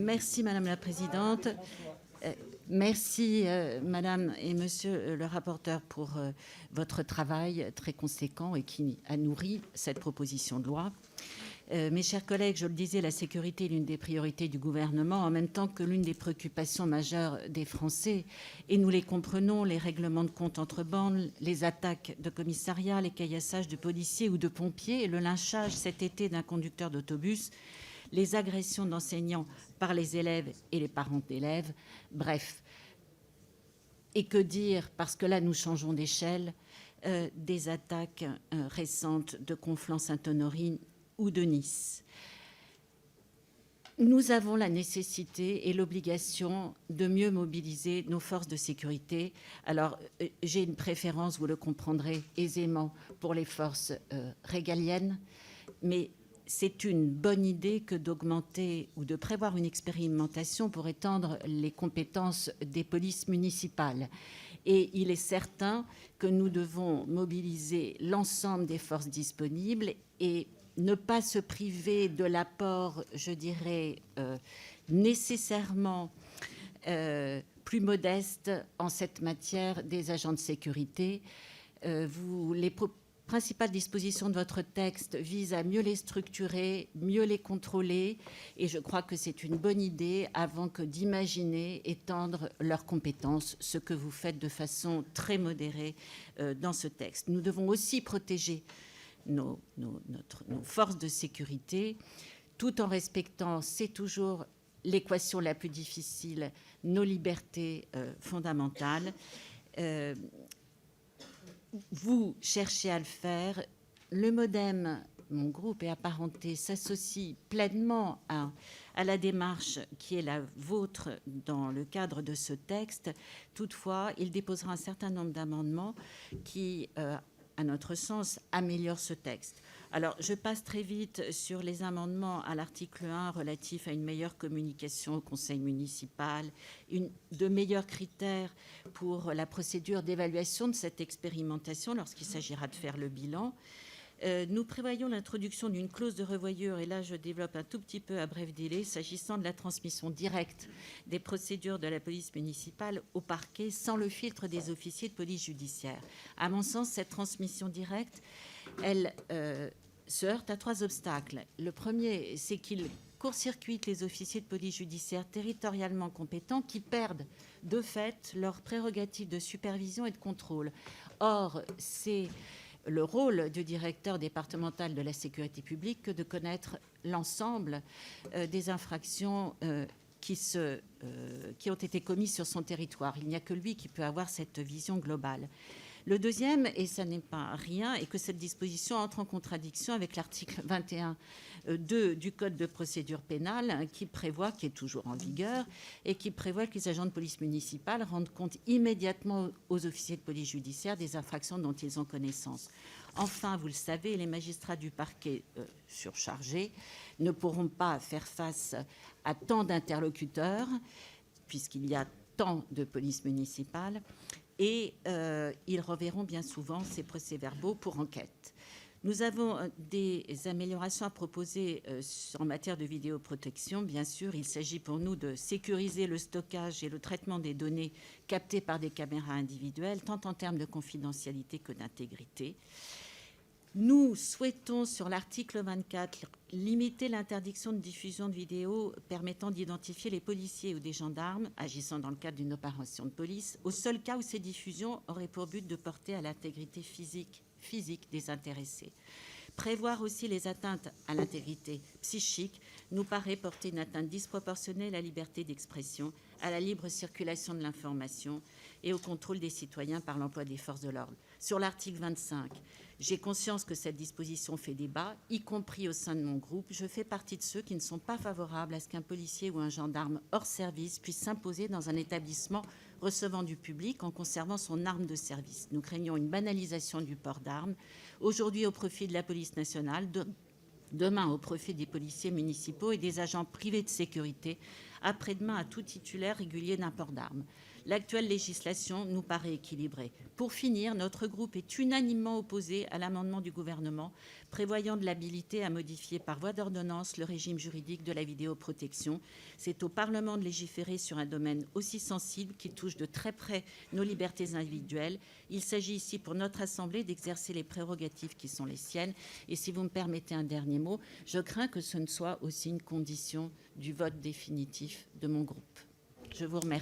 Merci Madame la Présidente. Merci Madame et Monsieur le rapporteur pour votre travail très conséquent et qui a nourri cette proposition de loi. Mes chers collègues, je le disais, la sécurité est l'une des priorités du gouvernement, en même temps que l'une des préoccupations majeures des Français. Et nous les comprenons, les règlements de compte entre bandes, les attaques de commissariats, les caillassages de policiers ou de pompiers, et le lynchage cet été d'un conducteur d'autobus, les agressions d'enseignants par les élèves et les parents d'élèves, bref. Et que dire, parce que là nous changeons d'échelle, des attaques récentes de Conflans-Sainte-Honorine ou de Nice. Nous avons la nécessité et l'obligation de mieux mobiliser nos forces de sécurité. Alors, j'ai une préférence, vous le comprendrez aisément, pour les forces régaliennes, mais c'est une bonne idée que d'augmenter ou de prévoir une expérimentation pour étendre les compétences des polices municipales. Et il est certain que nous devons mobiliser l'ensemble des forces disponibles et ne pas se priver de l'apport, je dirais, nécessairement plus modeste en cette matière des agents de sécurité. Les principales dispositions de votre texte visent à mieux les structurer, mieux les contrôler, et je crois que c'est une bonne idée avant que d'imaginer étendre leurs compétences, ce que vous faites de façon très modérée dans ce texte. Nous devons aussi protéger nos forces de sécurité, tout en respectant, c'est toujours l'équation la plus difficile, nos libertés fondamentales. Vous cherchez à le faire. Le MoDem, mon groupe est apparenté, s'associe pleinement à la démarche qui est la vôtre dans le cadre de ce texte. Toutefois, il déposera un certain nombre d'amendements qui, à notre sens, améliorent ce texte. Alors, je passe très vite sur les amendements à l'article 1 relatifs à une meilleure communication au conseil municipal, de meilleurs critères pour la procédure d'évaluation de cette expérimentation lorsqu'il s'agira de faire le bilan. Nous prévoyons l'introduction d'une clause de revoyure, et là je développe un tout petit peu à bref délai, s'agissant de la transmission directe des procédures de la police municipale au parquet sans le filtre des officiers de police judiciaire. À mon sens, cette transmission directe, elle se heurte à 3 obstacles. Le premier, c'est qu'il court-circuite les officiers de police judiciaire territorialement compétents qui perdent de fait leurs prérogatives de supervision et de contrôle. Or, c'est le rôle du directeur départemental de la sécurité publique que de connaître l'ensemble des infractions qui ont été commises sur son territoire. Il n'y a que lui qui peut avoir cette vision globale. Le deuxième, et ça n'est pas rien, est que cette disposition entre en contradiction avec l'article 21.2 du Code de procédure pénale qui est toujours en vigueur, et qui prévoit que les agents de police municipale rendent compte immédiatement aux officiers de police judiciaire des infractions dont ils ont connaissance. Enfin, vous le savez, les magistrats du parquet surchargés ne pourront pas faire face à tant d'interlocuteurs, puisqu'il y a tant de police municipale, et ils reverront bien souvent ces procès-verbaux pour enquête. Nous avons des améliorations à proposer en matière de vidéoprotection. Bien sûr, il s'agit pour nous de sécuriser le stockage et le traitement des données captées par des caméras individuelles, tant en termes de confidentialité que d'intégrité. Nous souhaitons, sur l'article 24, limiter l'interdiction de diffusion de vidéos permettant d'identifier les policiers ou des gendarmes agissant dans le cadre d'une opération de police, au seul cas où ces diffusions auraient pour but de porter à l'intégrité physique des intéressés. Prévoir aussi les atteintes à l'intégrité psychique nous paraît porter une atteinte disproportionnée à la liberté d'expression, à la libre circulation de l'information et au contrôle des citoyens par l'emploi des forces de l'ordre. Sur l'article 25, j'ai conscience que cette disposition fait débat, y compris au sein de mon groupe. Je fais partie de ceux qui ne sont pas favorables à ce qu'un policier ou un gendarme hors service puisse s'imposer dans un établissement recevant du public en conservant son arme de service. Nous craignons une banalisation du port d'armes, aujourd'hui au profit de la police nationale, demain au profit des policiers municipaux et des agents privés de sécurité, après-demain à tout titulaire régulier d'un port d'armes. L'actuelle législation nous paraît équilibrée. Pour finir, notre groupe est unanimement opposé à l'amendement du gouvernement prévoyant de l'habilité à modifier par voie d'ordonnance le régime juridique de la vidéoprotection. C'est au Parlement de légiférer sur un domaine aussi sensible qui touche de très près nos libertés individuelles. Il s'agit ici pour notre Assemblée d'exercer les prérogatives qui sont les siennes. Et si vous me permettez un dernier mot, je crains que ce ne soit aussi une condition du vote définitif de mon groupe. Je vous remercie.